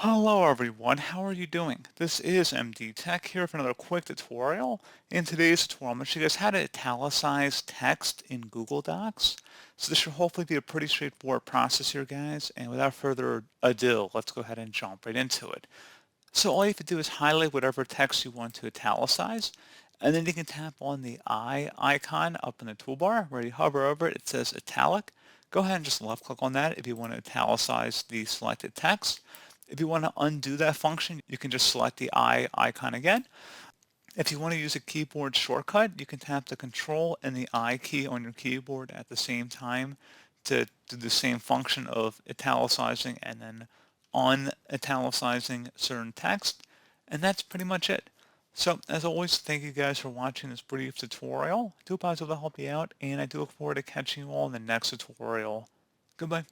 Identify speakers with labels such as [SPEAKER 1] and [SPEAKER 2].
[SPEAKER 1] Hello everyone, how are you doing? This is MD Tech here for another quick tutorial. In today's tutorial, I'm going to show you guys how to italicize text in Google Docs. So this should hopefully be a pretty straightforward process here, guys. And without further ado, let's go ahead and jump right into it. So all you have to do is highlight whatever text you want to italicize, and then you can tap on the I icon up in the toolbar. Where you hover over it, it says italic. Go ahead and just left click on that if you want to italicize the selected text. If you want to undo that function, you can just select the I icon again. If you want to use a keyboard shortcut, you can tap the Control and the I key on your keyboard at the same time to do the same function of italicizing and then un-italicizing certain text. And that's pretty much it. So as always, thank you guys for watching this brief tutorial. I do hope I was able to help you out, and I do look forward to catching you all in the next tutorial. Goodbye.